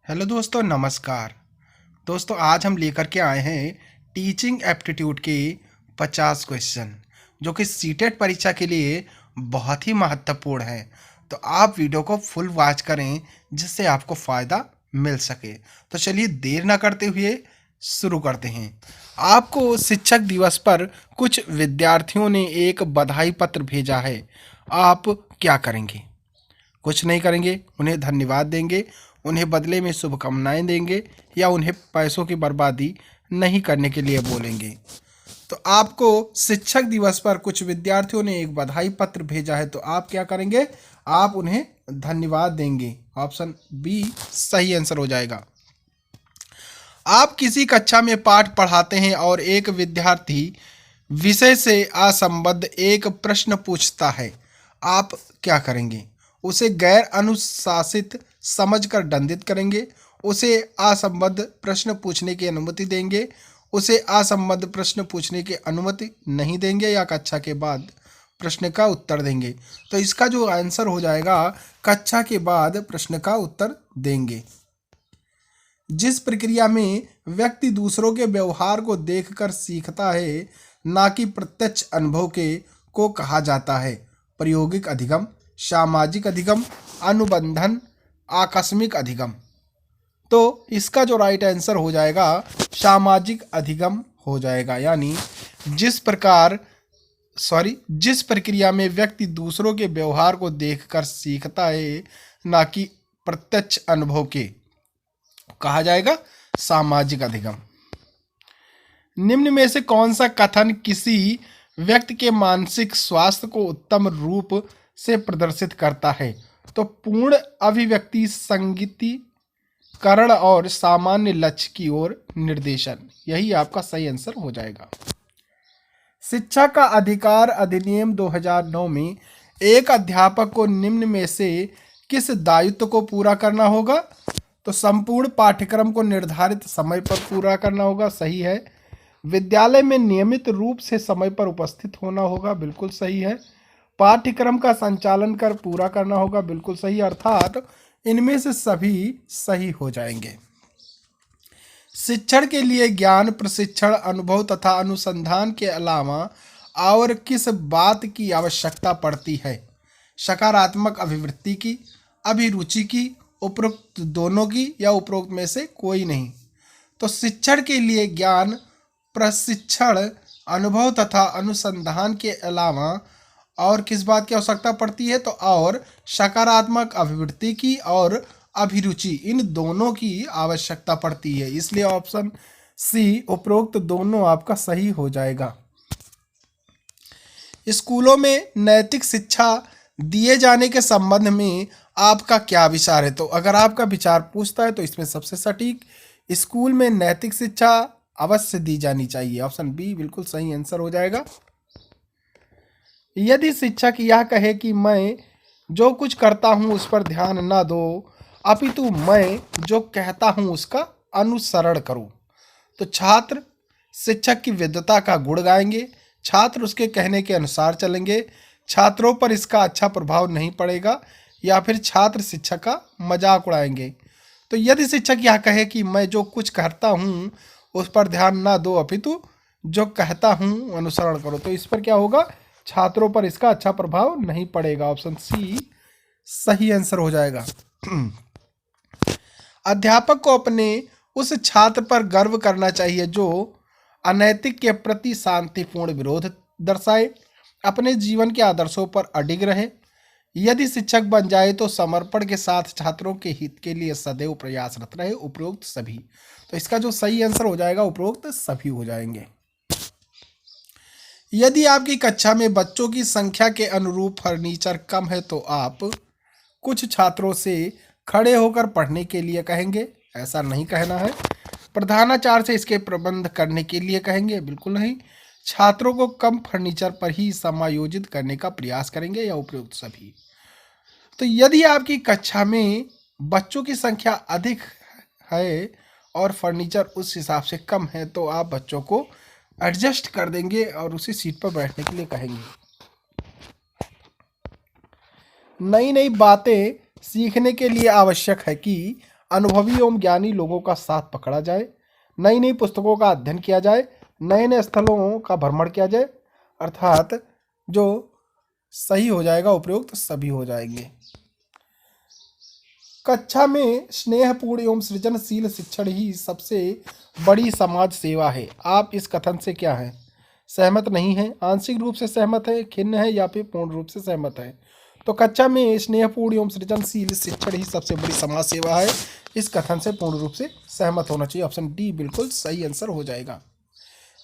Hello दोस्तों, नमस्कार। दोस्तों, आज हम लेकर के आए हैं टीचिंग एप्टीट्यूड के 50 क्वेश्चन, जो कि सीटेट परीक्षा के लिए बहुत ही महत्वपूर्ण है। तो आप वीडियो को फुल वॉच करें, जिससे आपको फ़ायदा मिल सके। तो चलिए देर ना करते हुए शुरू करते हैं। आपको शिक्षक दिवस पर कुछ विद्यार्थियों ने एक बधाई पत्र भेजा है। आप क्या करेंगे? कुछ नहीं करेंगे, उन्हें धन्यवाद देंगे, उन्हें बदले में शुभकामनाएं देंगे, या उन्हें पैसों की बर्बादी नहीं करने के लिए बोलेंगे। तो आपको शिक्षक दिवस पर कुछ विद्यार्थियों ने एक बधाई पत्र भेजा है, तो आप क्या करेंगे? आप उन्हें धन्यवाद देंगे। ऑप्शन बी सही आंसर हो जाएगा। आप किसी कक्षा में पाठ पढ़ाते हैं और एक विद्यार्थी विषय से असंबद्ध एक प्रश्न पूछता है। आप क्या करेंगे? उसे गैर अनुशासित समझकर दंडित करेंगे, उसे असंबद्ध प्रश्न पूछने की अनुमति देंगे, उसे असंबद्ध प्रश्न पूछने की अनुमति नहीं देंगे, या कक्षा के बाद प्रश्न का उत्तर देंगे। तो इसका जो आंसर हो जाएगा, कक्षा के बाद प्रश्न का उत्तर देंगे। जिस प्रक्रिया में व्यक्ति दूसरों के व्यवहार को देखकर सीखता है, ना कि प्रत्यक्ष अनुभव के, को कहा जाता है प्रायोगिक अधिगम, सामाजिक अधिगम, अनुबंधन, आकस्मिक अधिगम। तो इसका जो राइट आंसर हो जाएगा, सामाजिक अधिगम हो जाएगा। यानी जिस प्रक्रिया में व्यक्ति दूसरों के व्यवहार को देखकर सीखता है, ना कि प्रत्यक्ष अनुभव के, कहा जाएगा सामाजिक अधिगम। निम्न में से कौन सा कथन किसी व्यक्ति के मानसिक स्वास्थ्य को उत्तम रूप से प्रदर्शित करता है? तो पूर्ण अभिव्यक्ति, संगीतीकरण और सामान्य लक्ष्य की ओर निर्देशन, यही आपका सही आंसर हो जाएगा। शिक्षा का अधिकार अधिनियम 2009 में एक अध्यापक को निम्न में से किस दायित्व को पूरा करना होगा? तो संपूर्ण पाठ्यक्रम को निर्धारित समय पर पूरा करना होगा, सही है। विद्यालय में नियमित रूप से समय पर उपस्थित होना होगा, बिल्कुल सही है। पाठ्यक्रम का संचालन कर पूरा करना होगा, बिल्कुल सही। अर्थात इनमें से सभी सही हो जाएंगे। शिक्षण के लिए ज्ञान, प्रशिक्षण, अनुभव तथा अनुसंधान के अलावा और किस बात की आवश्यकता पड़ती है? सकारात्मक अभिवृत्ति की, अभिरुचि की, उपरोक्त दोनों की, या उपरोक्त में से कोई नहीं। तो शिक्षण के लिए ज्ञान, प्रशिक्षण, अनुभव तथा अनुसंधान के अलावा और किस बात की आवश्यकता पड़ती है? तो और सकारात्मक अभिवृत्ति की और अभिरुचि, इन दोनों की आवश्यकता पड़ती है। इसलिए ऑप्शन सी उपरोक्त दोनों आपका सही हो जाएगा। स्कूलों में नैतिक शिक्षा दिए जाने के संबंध में आपका क्या विचार है? तो अगर आपका विचार पूछता है, तो इसमें सबसे सटीक, स्कूल में नैतिक शिक्षा अवश्य दी जानी चाहिए। ऑप्शन बी बिल्कुल सही आंसर हो जाएगा। यदि शिक्षक यह कहे कि मैं जो कुछ करता हूं उस पर ध्यान न दो, अपितु मैं जो कहता हूं उसका अनुसरण करो, तो छात्र शिक्षक की विद्वता का गुण गाएंगे, छात्र उसके कहने के अनुसार चलेंगे, छात्रों पर इसका अच्छा प्रभाव नहीं पड़ेगा, या फिर छात्र शिक्षक का मजाक उड़ाएंगे। तो यदि शिक्षक यह कहे कि मैं जो कुछ करता हूँ उस पर ध्यान ना दो, अपितु जो कहता हूँ अनुसरण करो, तो इस पर क्या होगा? छात्रों पर इसका अच्छा प्रभाव नहीं पड़ेगा। ऑप्शन सी सही आंसर हो जाएगा। अध्यापक को अपने उस छात्र पर गर्व करना चाहिए जो अनैतिक के प्रति शांतिपूर्ण विरोध दर्शाए, अपने जीवन के आदर्शों पर अडिग रहे। यदि शिक्षक बन जाए तो समर्पण के साथ छात्रों के हित के लिए सदैव प्रयासरत रहे। उपरोक्त सभी, तो इसका जो सही आंसर हो जाएगा, उपरोक्त सभी हो जाएंगे। यदि आपकी कक्षा में बच्चों की संख्या के अनुरूप फर्नीचर कम है, तो आप कुछ छात्रों से खड़े होकर पढ़ने के लिए कहेंगे, ऐसा नहीं कहना है। प्रधानाचार्य से इसके प्रबंध करने के लिए कहेंगे, बिल्कुल नहीं। छात्रों को कम फर्नीचर पर ही समायोजित करने का प्रयास करेंगे, या उपयुक्त सभी। तो यदि आपकी कक्षा में बच्चों की संख्या अधिक है और फर्नीचर उस हिसाब से कम है, तो आप बच्चों को एडजस्ट कर देंगे और उसी सीट पर बैठने के लिए कहेंगे। नई नई बातें सीखने के लिए आवश्यक है कि अनुभवी एवं ज्ञानी लोगों का साथ पकड़ा जाए, नई नई पुस्तकों का अध्ययन किया जाए, नए नए स्थलों का भ्रमण किया जाए। अर्थात जो सही हो जाएगा उपयुक्त सभी हो जाएंगे। कक्षा में स्नेहपूर्ण एवं सृजनशील शिक्षण ही सबसे बड़ी समाज सेवा है। आप इस कथन से क्या है, सहमत नहीं है, आंशिक रूप से सहमत है, खिन्न है या फिर पूर्ण रूप से सहमत है? तो कक्षा में स्नेहपूर्ण एवं सृजनशील शिक्षण ही सबसे बड़ी समाज सेवा है, इस कथन से पूर्ण रूप से सहमत होना चाहिए। ऑप्शन डी बिल्कुल सही आंसर हो जाएगा।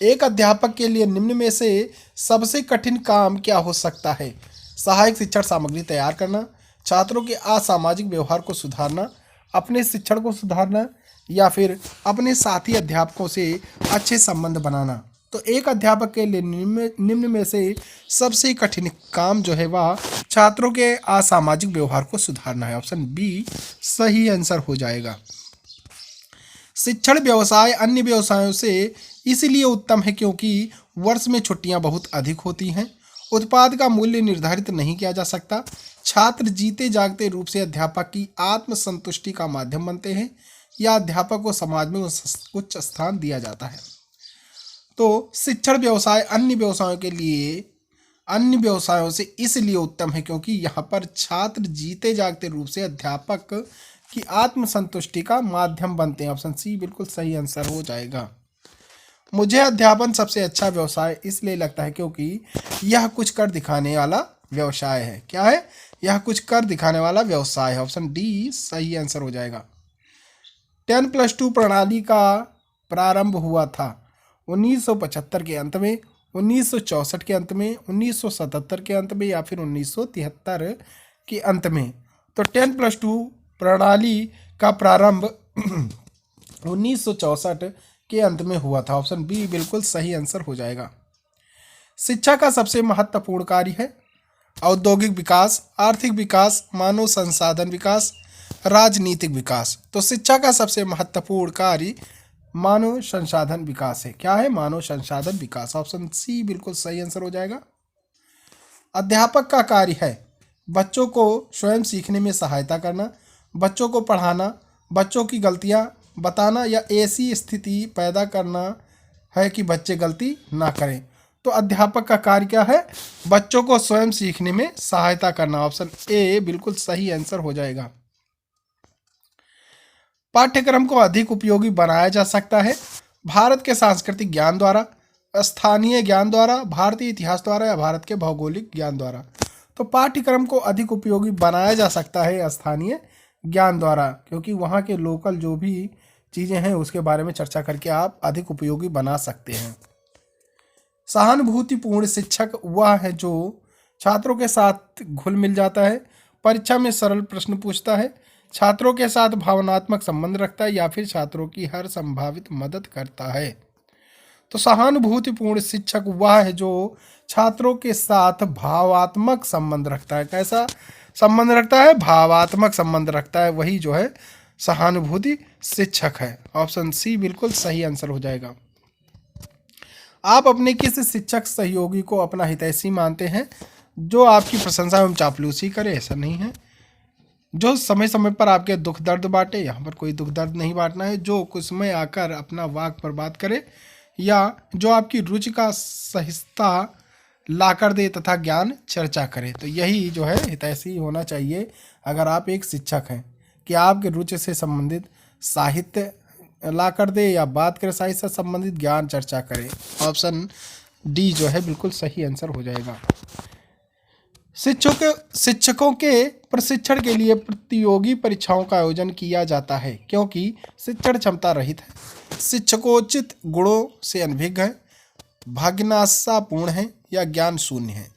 एक अध्यापक के लिए निम्न में से सबसे कठिन काम क्या हो सकता है? सहायक शिक्षण सामग्री तैयार करना, छात्रों के असामाजिक व्यवहार को सुधारना, अपने शिक्षण को सुधारना या फिर अपने साथी अध्यापकों से अच्छे संबंध बनाना। तो एक अध्यापक के लिए निम्न में से सबसे कठिन काम जो है वह छात्रों के असामाजिक व्यवहार को सुधारना है। ऑप्शन बी सही आंसर हो जाएगा। शिक्षण व्यवसाय अन्य व्यवसायों से इसलिए उत्तम है क्योंकि वर्ष में छुट्टियां बहुत अधिक होती हैं, उत्पाद का मूल्य निर्धारित नहीं किया जा सकता, छात्र जीते जागते रूप से अध्यापक की आत्मसंतुष्टि का माध्यम बनते हैं या अध्यापक को समाज में उच्च स्थान दिया जाता है। तो शिक्षण व्यवसाय अन्य व्यवसायों से इसलिए उत्तम है क्योंकि यहाँ पर छात्र जीते जागते रूप से अध्यापक की आत्मसंतुष्टि का माध्यम बनते हैं। ऑप्शन सी बिल्कुल सही आंसर हो जाएगा। मुझे अध्यापन सबसे अच्छा व्यवसाय इसलिए लगता है क्योंकि यह कुछ कर दिखाने वाला व्यवसाय है। क्या है? यह कुछ कर दिखाने वाला व्यवसाय है। ऑप्शन डी सही आंसर हो जाएगा। 10+2 प्रणाली का प्रारंभ हुआ था 1975 के अंत में, 1964 के अंत में, 1977 के अंत में या फिर 1973 के अंत में। तो 10+2 प्रणाली का प्रारंभ 1964 के अंत में हुआ था। ऑप्शन बी बिल्कुल सही आंसर हो जाएगा। शिक्षा का सबसे महत्वपूर्ण कार्य है औद्योगिक विकास, आर्थिक विकास, मानव संसाधन विकास, राजनीतिक विकास। तो शिक्षा का सबसे महत्वपूर्ण कार्य मानव संसाधन विकास है। क्या है? मानव संसाधन विकास। ऑप्शन सी बिल्कुल सही आंसर हो जाएगा। अध्यापक का कार्य है बच्चों को स्वयं सीखने में सहायता करना, बच्चों को पढ़ाना, बच्चों की गलतियां बताना या ऐसी स्थिति पैदा करना है कि बच्चे गलती ना करें। तो अध्यापक का कार्य क्या है? बच्चों को स्वयं सीखने में सहायता करना। ऑप्शन ए बिल्कुल सही आंसर हो जाएगा। पाठ्यक्रम को अधिक उपयोगी बनाया जा सकता है भारत के सांस्कृतिक ज्ञान द्वारा, स्थानीय ज्ञान द्वारा, भारतीय इतिहास द्वारा या भारत के भौगोलिक ज्ञान द्वारा। तो पाठ्यक्रम को अधिक उपयोगी बनाया जा सकता है स्थानीय ज्ञान द्वारा, क्योंकि वहाँ के लोकल जो भी चीज़ें हैं उसके बारे में चर्चा करके आप अधिक उपयोगी बना सकते हैं। सहानुभूतिपूर्ण शिक्षक वह है जो छात्रों के साथ घुल मिल जाता है, परीक्षा में सरल प्रश्न पूछता है, छात्रों के साथ भावनात्मक संबंध रखता है या फिर छात्रों की हर संभावित मदद करता है। तो सहानुभूतिपूर्ण शिक्षक वह है जो छात्रों के साथ भावात्मक संबंध रखता है। कैसा संबंध रखता है? भावात्मक संबंध रखता है, वही जो है सहानुभूति शिक्षक है। ऑप्शन सी बिल्कुल सही आंसर हो जाएगा। आप अपने किस शिक्षक सहयोगी को अपना हितैषी मानते हैं जो आपकी प्रशंसा एवं चापलूसी करे? ऐसा नहीं है। जो समय समय पर आपके दुख दर्द बांटे, यहाँ पर कोई दुख दर्द नहीं बांटना है। जो कुछ समय आकर अपना वाक पर बात करे या जो आपकी रुचि का सहिष्णुता लाकर दे तथा ज्ञान चर्चा करे। तो यही जो है हितैषी होना चाहिए अगर आप एक शिक्षक हैं, कि आपके रुचि से संबंधित साहित्य ला कर दे या बात करे साहित्य से संबंधित, ज्ञान चर्चा करे। ऑप्शन डी जो है बिल्कुल सही आंसर हो जाएगा। शिक्षकों के प्रशिक्षण के लिए प्रतियोगी परीक्षाओं का आयोजन किया जाता है क्योंकि शिक्षण क्षमता रहित है, शिक्षकोचित गुणों से अनभिज्ञ है, भाग्यनाशापूर्ण है या ज्ञान शून्य है।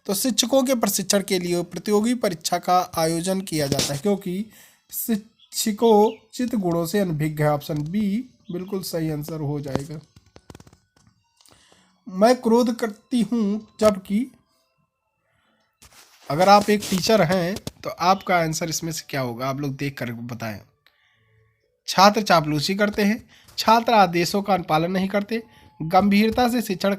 तो शिक्षकों के प्रशिक्षण के लिए प्रतियोगी परीक्षा का आयोजन किया जाता है क्योंकि शिक्षकोचित गुणों से अनभिज्ञ है। ऑप्शन बी बिल्कुल सही आंसर हो जाएगा। मैं क्रोध करती हूँ जबकि, अगर आप एक टीचर हैं तो आपका आंसर इसमें से क्या होगा? आप लोग देख कर बताएं। छात्र चापलूसी करते हैं, छात्र आदेशों का अनुपालन नहीं करते, गंभीरता से शिक्षण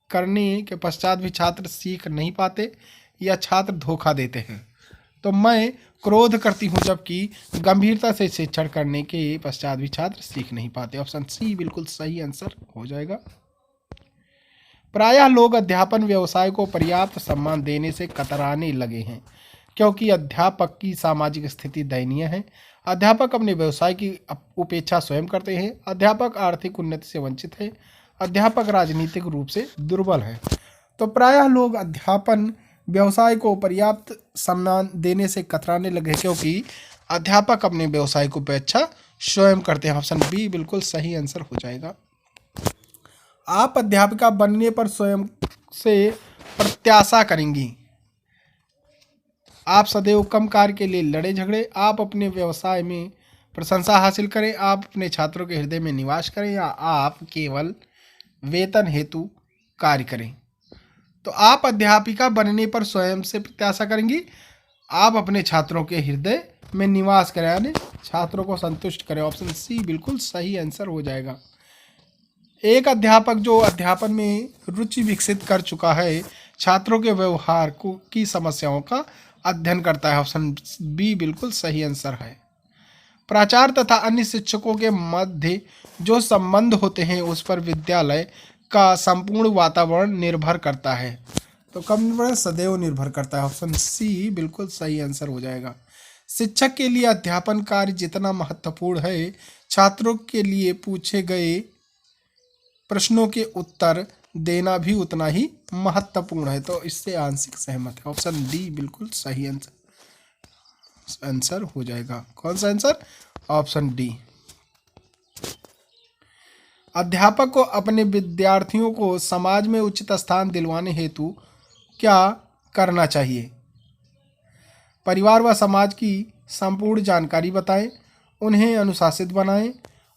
करने के पश्चात भी छात्र सीख नहीं पाते या छात्र धोखा देते हैं। तो मैं क्रोध करती हूँ जबकि गंभीरता से शिक्षण करने के पश्चात भी छात्र सीख नहीं पाते। ऑप्शन सी बिल्कुल सही आंसर हो जाएगा। प्रायः लोग अध्यापन व्यवसाय को पर्याप्त सम्मान देने से कतराने लगे हैं क्योंकि अध्यापक की सामाजिक स्थिति दयनीय है। अध्यापक अपने व्यवसाय की उपेक्षा स्वयं करते हैं। अध्यापक आर्थिक उन्नति से वंचित है। अध्यापक राजनीतिक रूप से दुर्बल है। तो प्रायः लोग अध्यापन व्यवसाय को पर्याप्त सम्मान देने से कतराने लगे क्योंकि अध्यापक अपने व्यवसाय की उपेक्षा स्वयं करते हैं। ऑप्शन बी बिल्कुल सही आंसर हो जाएगा। आप अध्यापिका बनने पर स्वयं से प्रत्याशा करेंगी। आप सदैव कम कार्य के लिए लड़े झगड़े। आप अपने व्यवसाय में प्रशंसा हासिल करें। आप अपने छात्रों के हृदय में निवास करें या आप केवल वेतन हेतु कार्य करें। तो आप अध्यापिका बनने पर स्वयं से प्रत्याशा करेंगी। आप अपने छात्रों के हृदय में निवास करें यानी छात्रों को संतुष्ट करें। ऑप्शन सी बिल्कुल सही आंसर हो जाएगा। एक अध्यापक जो अध्यापन में रुचि विकसित कर चुका है छात्रों के व्यवहार की समस्याओं का अध्ययन करता है। ऑप्शन बी बिल्कुल सही आंसर है। प्राचार्य तथा अन्य शिक्षकों के मध्य जो संबंध होते हैं उस पर विद्यालय का संपूर्ण वातावरण निर्भर करता है। तो कब निर्भर? सदैव निर्भर करता है। ऑप्शन सी बिल्कुल सही आंसर हो जाएगा। शिक्षक के लिए अध्यापन कार्य जितना महत्वपूर्ण है छात्रों के लिए पूछे गए प्रश्नों के उत्तर देना भी उतना ही महत्वपूर्ण है। तो इससे आंशिक सहमत है। ऑप्शन डी बिल्कुल सही आंसर हो जाएगा। कौन सा आंसर? Option D. अध्यापक को अपने विद्यार्थियों को समाज में उचित स्थान दिलवाने हेतु क्या करना चाहिए? परिवार व समाज की संपूर्ण जानकारी बताएं, उन्हें अनुशासित बनाएं,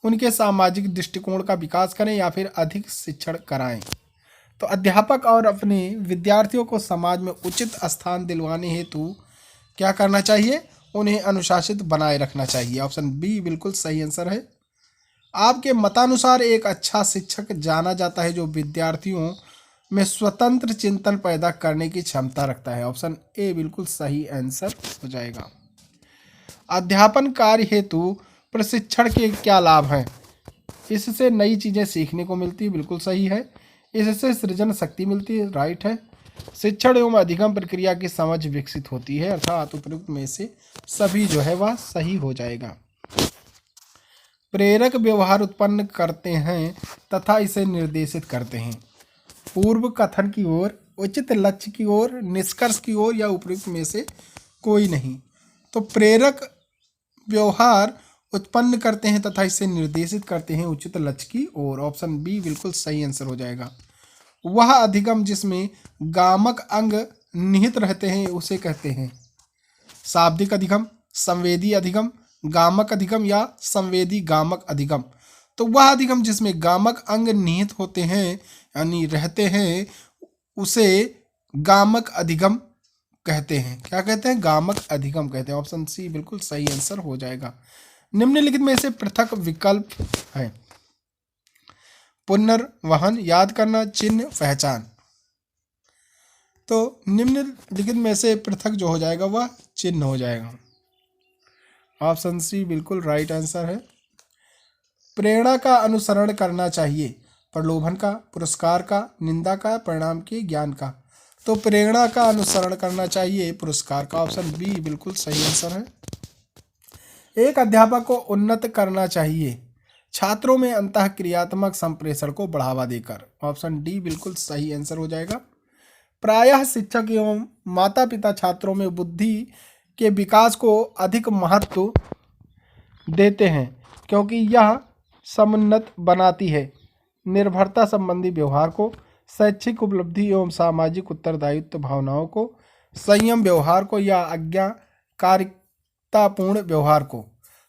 उनके सामाजिक दृष्टिकोण का विकास करें या फिर अधिक शिक्षण कराएं। तो अध्यापक और अपने विद्यार्थियों को समाज में उचित स्थान दिलवाने हेतु क्या करना चाहिए? उन्हें अनुशासित बनाए रखना चाहिए। ऑप्शन बी बिल्कुल सही आंसर है। आपके मतानुसार एक अच्छा शिक्षक जाना जाता है जो विद्यार्थियों में स्वतंत्र चिंतन पैदा करने की क्षमता रखता है। ऑप्शन ए बिल्कुल सही आंसर हो जाएगा। अध्यापन कार्य हेतु प्रशिक्षण के क्या लाभ हैं? इससे नई चीज़ें सीखने को मिलती है, बिल्कुल सही है। इससे सृजन शक्ति मिलती है, राइट है। शिक्षण एवं अधिगम प्रक्रिया की समझ विकसित होती है, अर्थात उपयुक्त में से सभी जो है वह सही हो जाएगा। प्रेरक व्यवहार उत्पन्न करते हैं तथा इसे निर्देशित करते हैं। पूर्व कथन की ओर, उचित लक्ष्य की ओर, निष्कर्ष की ओर या उपयुक्त में से कोई नहीं। तो प्रेरक व्यवहार उत्पन्न करते हैं तथा इसे निर्देशित करते हैं उचित लक्ष्य की ओर। ऑप्शन बी बिल्कुल सही आंसर हो जाएगा। वह अधिगम जिसमें गामक अंग निहित रहते हैं उसे कहते हैं शाब्दिक अधिगम, संवेदी अधिगम, गामक अधिगम या संवेदी गामक अधिगम। तो वह अधिगम जिसमें गामक अंग निहित होते हैं यानी रहते हैं उसे गामक अधिगम कहते हैं। क्या कहते हैं? गामक अधिगम कहते हैं। ऑप्शन सी बिल्कुल सही आंसर हो जाएगा। निम्नलिखित में से पृथक विकल्प है। पुनर्वहन, याद करना, चिन्ह, पहचान। तो निम्नलिखित में से पृथक जो हो जाएगा वह चिन्ह हो जाएगा। ऑप्शन सी बिल्कुल राइट आंसर है। प्रेरणा का अनुसरण करना चाहिए, प्रलोभन का, पुरस्कार का, निंदा का, परिणाम के, ज्ञान का। तो प्रेरणा का अनुसरण करना चाहिए, पुरस्कार का। ऑप्शन बी बिल्कुल सही आंसर है। एक अध्यापक को उन्नत करना चाहिए, छात्रों में अंतः क्रियात्मक संप्रेषण को बढ़ावा देकर। ऑप्शन डी बिल्कुल सही आंसर हो जाएगा। प्रायः शिक्षक एवं माता पिता छात्रों में बुद्धि के विकास को अधिक महत्व देते हैं क्योंकि यह समुन्नत बनाती है निर्भरता संबंधी व्यवहार को, शैक्षिक उपलब्धि एवं सामाजिक उत्तरदायित्व भावनाओं को, संयम व्यवहार को या आज्ञाकारितापूर्ण व्यवहार को।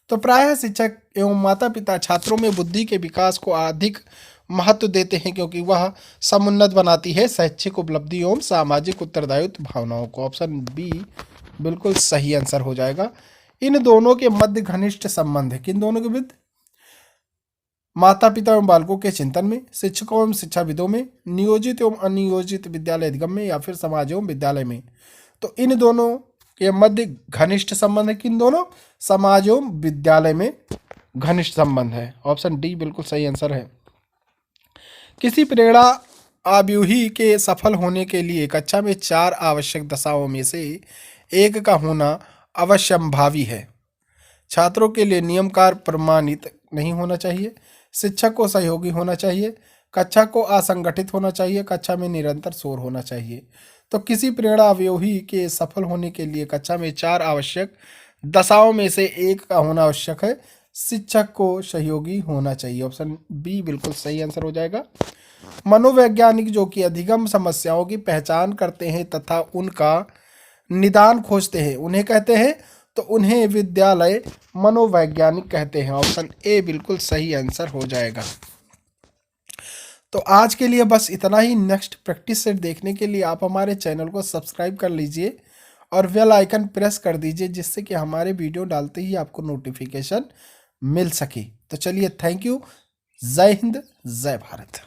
तो प्रायः शिक्षक एवं माता पिता छात्रों में बुद्धि के विकास को अधिक महत्व देते हैं क्योंकि वह समुन्नत बनाती है शैक्षिक उपलब्धि एवं सामाजिक उत्तरदायित्व भावनाओं को। ऑप्शन बी बिल्कुल सही आंसर हो जाएगा। इन दोनों के मध्य घनिष्ठ संबंध है। किन दोनों के मध्य? माता पिता एवं बालकों के चिंतन में, शिक्षकों एवं शिक्षाविदों में, नियोजित एवं अनियोजित विद्यालय अधिगम में या फिर समाज एवं विद्यालय में। तो इन दोनों ये मध्य घनिष्ठ संबंध है किन दोनों, समाज एवं विद्यालय में घनिष्ठ संबंध है। ऑप्शन डी बिल्कुल सही आंसर है। किसी प्रेरणा आव्यूही के सफल होने के लिए कक्षा में 4 आवश्यक दशाओं में से एक का होना अवश्यंभावी है। छात्रों के लिए नियमकार प्रमाणित नहीं होना चाहिए, शिक्षक को सहयोगी होना चाहिए, कक्षा को असंगठित होना चाहिए, कक्षा में निरंतर शोर होना चाहिए। तो किसी प्रेरणा अवरोही के सफल होने के लिए कक्षा में 4 आवश्यक दशाओं में से एक का होना आवश्यक है, शिक्षक को सहयोगी होना चाहिए। ऑप्शन बी बिल्कुल सही आंसर हो जाएगा। मनोवैज्ञानिक जो कि अधिगम समस्याओं की पहचान करते हैं तथा उनका निदान खोजते हैं उन्हें कहते हैं, तो उन्हें विद्यालय मनोवैज्ञानिक कहते हैं। ऑप्शन ए बिल्कुल सही आंसर हो जाएगा। तो आज के लिए बस इतना ही। नेक्स्ट प्रैक्टिस सेट देखने के लिए आप हमारे चैनल को सब्सक्राइब कर लीजिए और बेल आइकन प्रेस कर दीजिए, जिससे कि हमारे वीडियो डालते ही आपको नोटिफिकेशन मिल सके। तो चलिए, थैंक यू। जय हिंद, जय भारत।